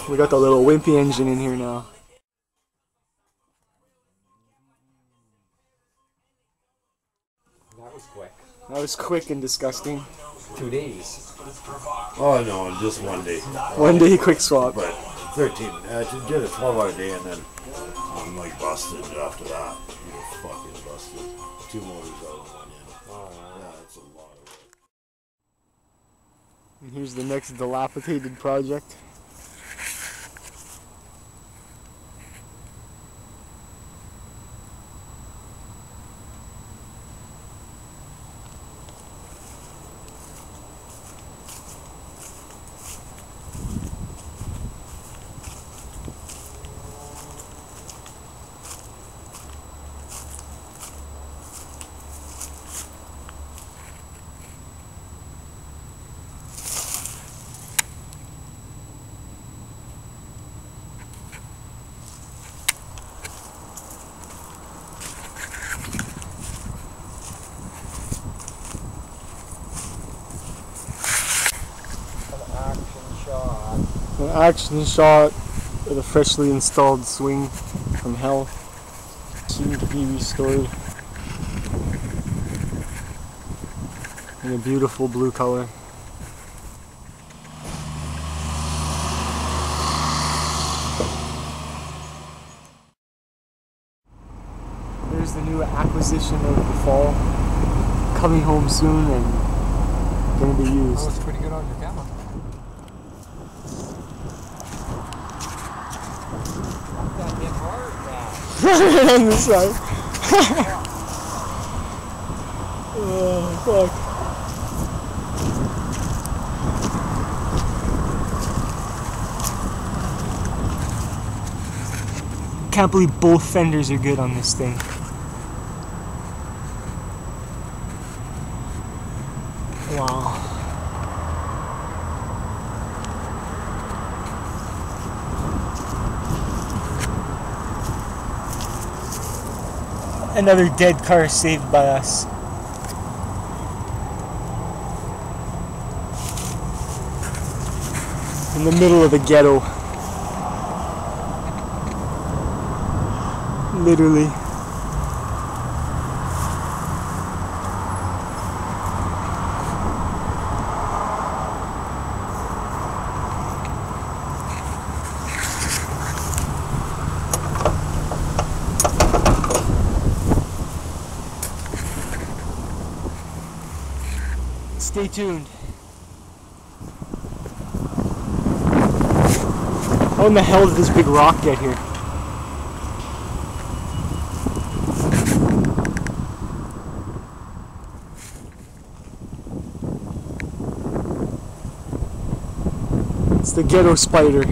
We got the little wimpy engine in here now. That was quick. That was quick and disgusting. 2 days. Oh no, just one day. One day quick swap. But 13. I did a 12-hour day and then I'm like busted after that. You're fucking busted. 2 motors out of 1 end. Oh, yeah, that's a lot of work. And here's the next dilapidated project. An action shot with a freshly installed swing from hell, soon to be restored in a beautiful blue color. There's the new acquisition of the fall, coming home soon and going to be used. Oh, it's pretty good on your camera. That hit hard now. On this side. Oh, fuck. Can't believe both fenders are good on this thing. Wow. Another dead car saved by us. In the middle of the ghetto. Literally. Stay tuned. How in the hell did this big rock get here? It's the ghetto spider.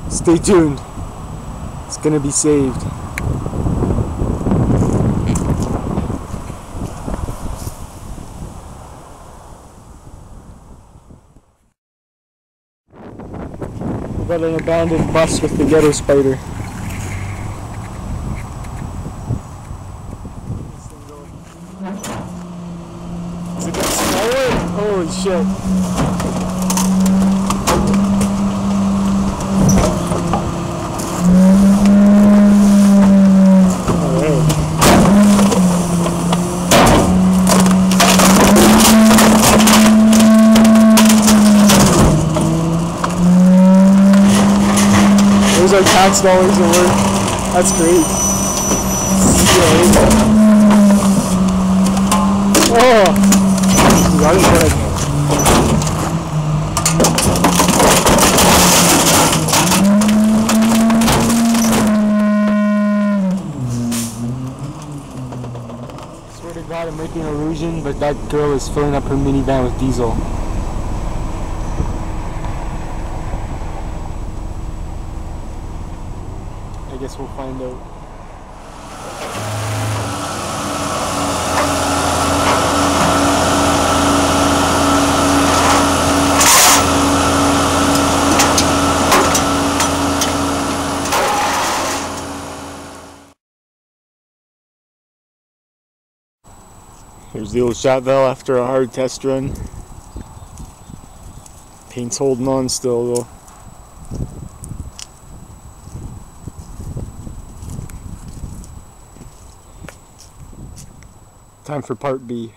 Stay tuned. It's gonna be saved. Got an abandoned bus with the ghetto spider. Is it gonna smell it? Holy shit. Our tax dollars at work. That's great. Oh, got it good. Swear to God, I'm making an illusion, but that girl is filling up her minivan with diesel. I guess we'll find out. Here's the old Shatvelle after a hard test run. Paint's holding on still though. Time for part B.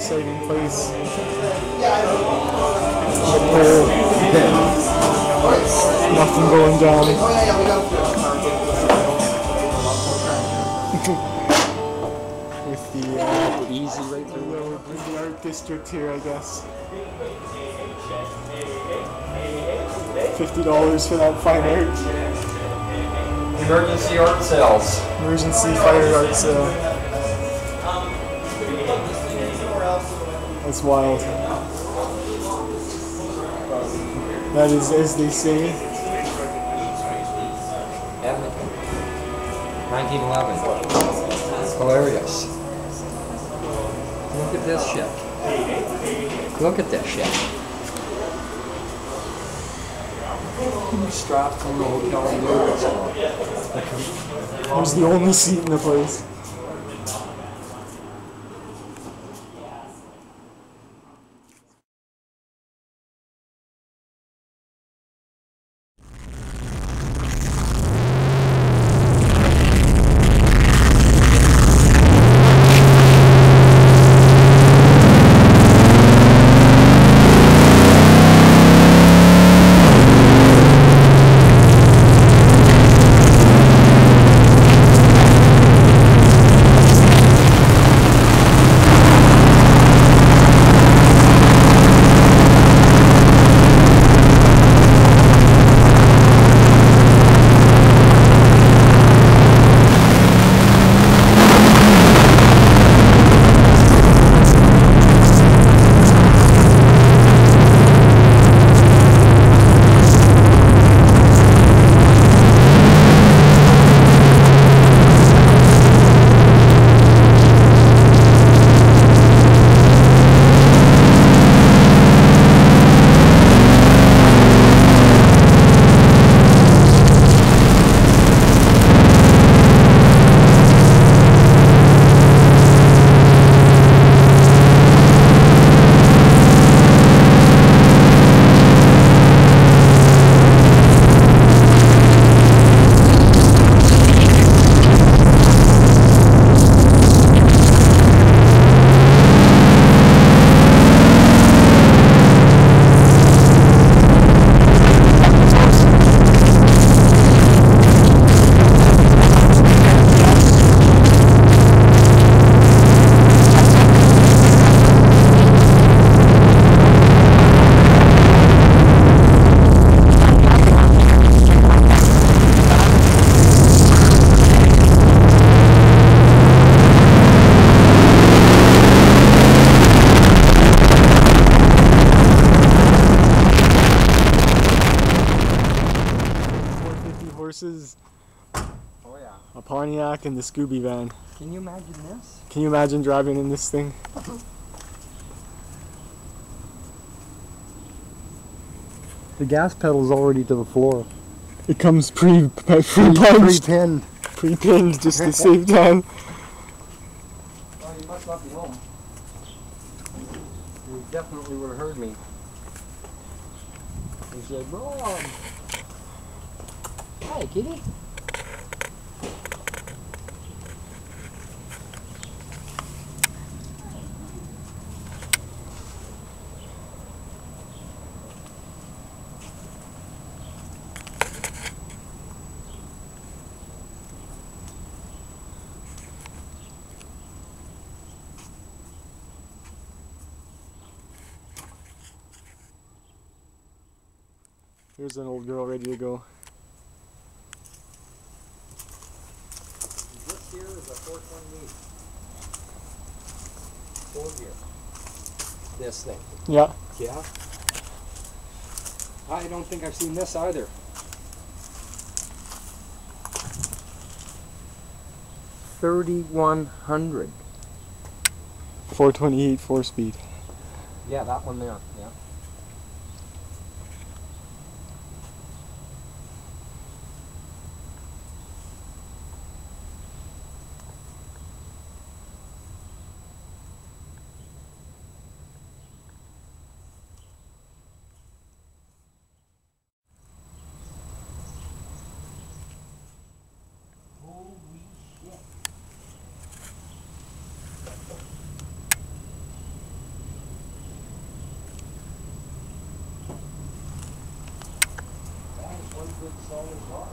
Exciting place. Nothing going down. With the Easy right through. the art district here, I guess. $50 for that fine art. Emergency art sales. Emergency fire art sale. That's wild. That is, as they say, 1911. Hilarious. Look at this shit. Look at this shit. Strapped from the hotel in Vegas. it was the only seat in the place. a Pontiac and the Scooby van. Can you imagine this? Can you imagine driving in this thing? The gas pedal's already to the floor. It comes pre-punched. Pre-pinned just to save time. Well, you must not be home. You definitely would have heard me. He said, "Ron, hi, kitty." Here's an old girl ready to go. This here is a 428. 4-gear. This thing. Yeah. Yeah. I don't think I've seen this either. 3100. 428 4-speed. Yeah, that one there. Yeah. One good solid bar.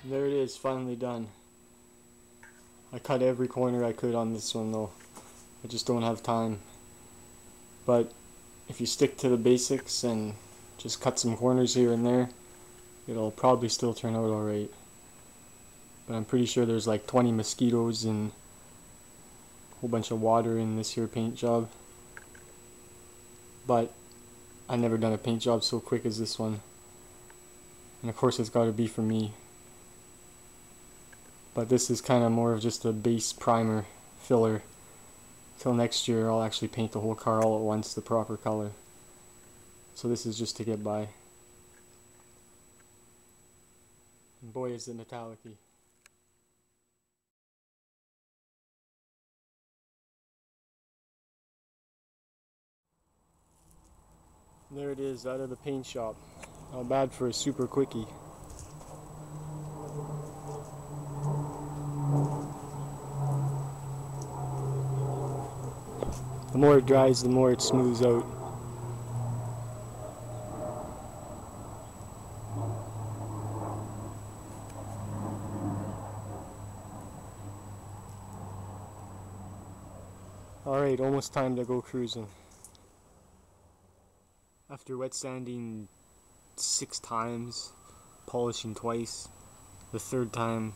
There it is, finally done. I cut every corner I could on this one though. I just don't have time. But if you stick to the basics and just cut some corners here and there, it'll probably still turn out alright. But I'm pretty sure there's like 20 mosquitoes and a whole bunch of water in this here paint job. But I never done a paint job so quick as this one. And of course it's gotta be for me. But this is kind of more of just a base primer filler. Till next year I'll actually paint the whole car all at once the proper color. So this is just to get by. And boy is it metallic-y. There it is, out of the paint shop. Not bad for a super quickie. The more it dries, the more it smooths out. Alright, almost time to go cruising. After wet sanding 6 times, polishing twice, the 3rd time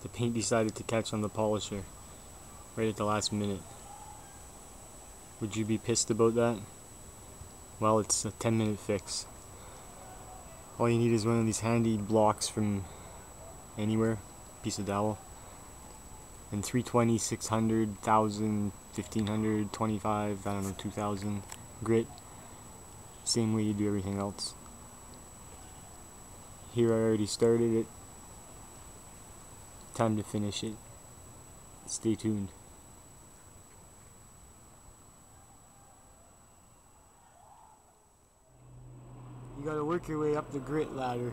the paint decided to catch on the polisher right at the last minute. Would you be pissed about that? Well, it's a 10-minute fix. All you need is one of these handy blocks from anywhere, piece of dowel, and 320, 600, 1000, 1500, 25, I don't know, 2000 grit. Same way you do everything else. Here I already started it. Time to finish it. Stay tuned. You gotta work your way up the grit ladder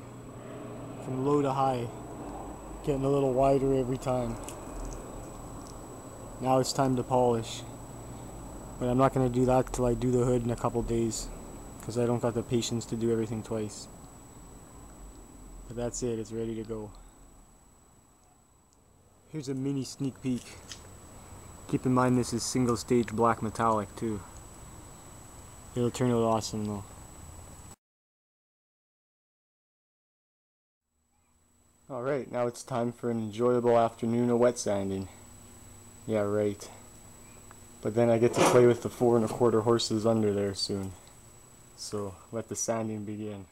from low to high, getting a little wider every time. Now it's time to polish, but I'm not gonna do that till I do the hood in a couple days, because I don't got the patience to do everything twice. But that's it, it's ready to go. Here's a mini sneak peek. Keep in mind this is single stage black metallic too. It'll turn out awesome though. Alright, now it's time for an enjoyable afternoon of wet sanding. Yeah, right. But then I get to play with the 4 1/4 horses under there soon. So let the sanding begin.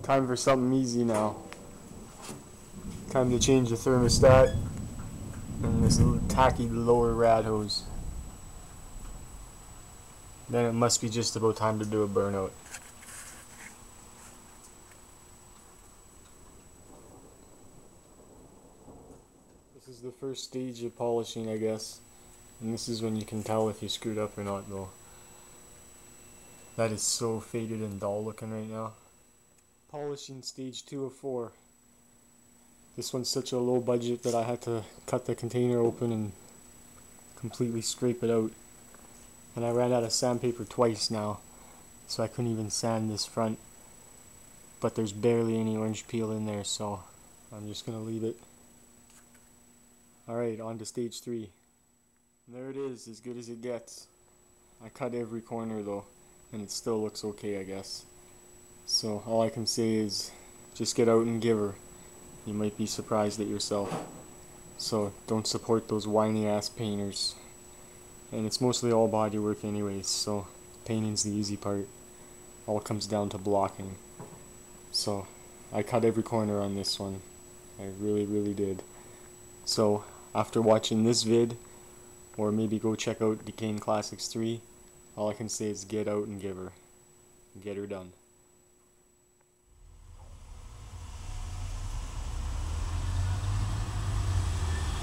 Time for something easy now. Time to change the thermostat and this little tacky lower rad hose. Then it must be just about time to do a burnout. This is the first stage of polishing, I guess. And this is when you can tell if you screwed up or not though. That is so faded and dull looking right now. Polishing stage 2 of 4. This one's such a low budget that I had to cut the container open and completely scrape it out. And I ran out of sandpaper twice now, so I couldn't even sand this front. But there's barely any orange peel in there, so I'm just gonna leave it. Alright, on to stage 3. And there it is, as good as it gets. I cut every corner though, and it still looks okay, I guess. So all I can say is, just get out and give her. You might be surprised at yourself. So don't support those whiny ass painters. And it's mostly all body work anyways, so painting's the easy part. All comes down to blocking. So I cut every corner on this one. I really did. So after watching this vid, or maybe go check out Decaying Classics 3, all I can say is get out and give her. Get her done.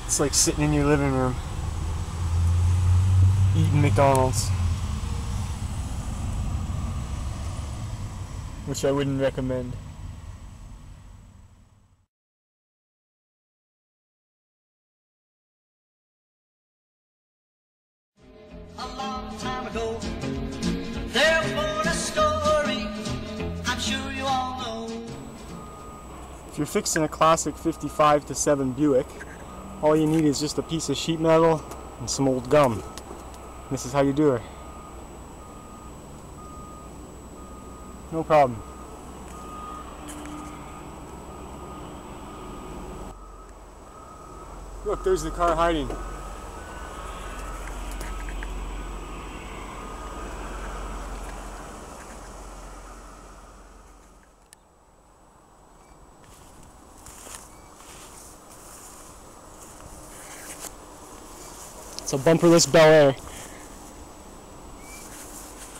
It's like sitting in your living room eating McDonald's, which I wouldn't recommend. A long time ago, there was a store If you're fixing a classic 55 to 7 Buick, all you need is just a piece of sheet metal and some old gum. This is how you do it. No problem. Look, there's the car hiding. It's a bumperless Bel Air,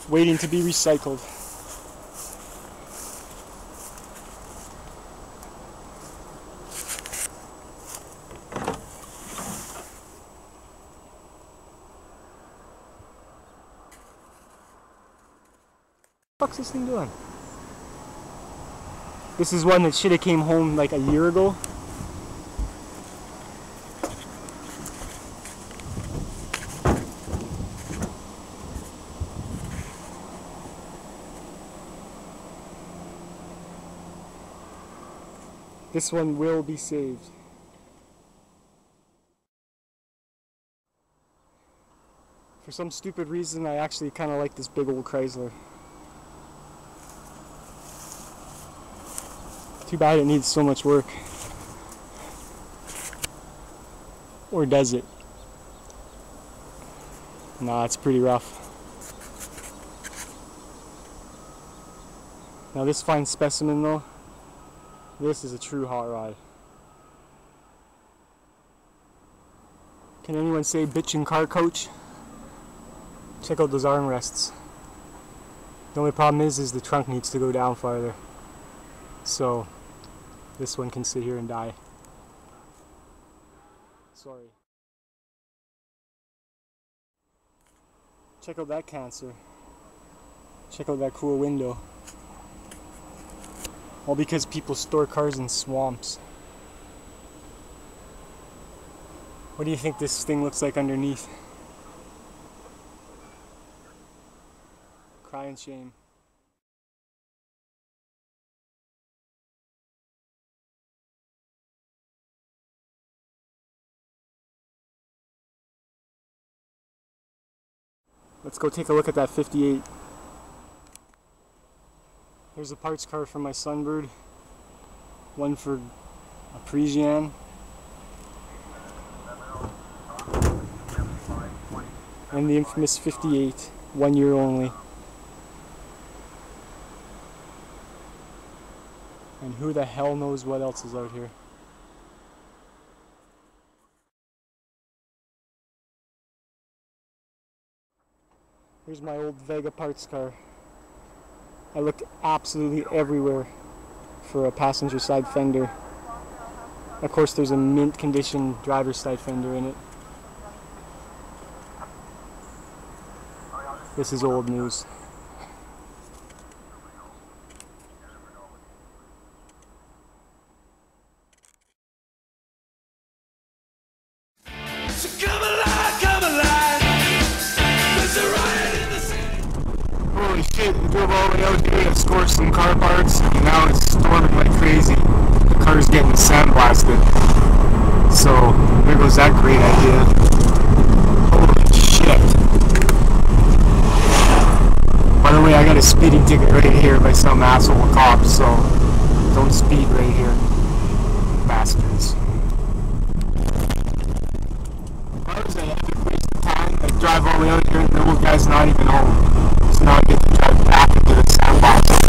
waiting to be recycled. What the fuck's this thing doing? This is one that should have came home like a year ago. This one will be saved. For some stupid reason, I actually kind of like this big old Chrysler. Too bad it needs so much work. Or does it? Nah, it's pretty rough. Now this fine specimen though, this is a true hot rod. Can anyone say bitchin' car coach? Check out those armrests. The only problem is the trunk needs to go down farther. So this one can sit here and die. Sorry. Check out that cancer. Check out that cool window. All because people store cars in swamps. What do you think this thing looks like underneath? Crying shame. Let's go take a look at that 58. Here's a parts car for my Sunbird, one for a Parisienne, and the infamous 58, 1 year only. And who the hell knows what else is out here. Here's my old Vega parts car. I looked absolutely everywhere for a passenger side fender. Of course there's a mint condition driver's side fender in it. This is old news. Holy shit, we drove all the way out here to score some car parts, and now it's storming like crazy. The car's getting sandblasted. So, there goes that great idea. Holy shit. By the way, I got a speeding ticket right here by some asshole cop, so don't speed right here, bastards. Why was I ever waste of time? I drive all the way out here and the old guy's not even home. So now I get to drive back into the sandbox.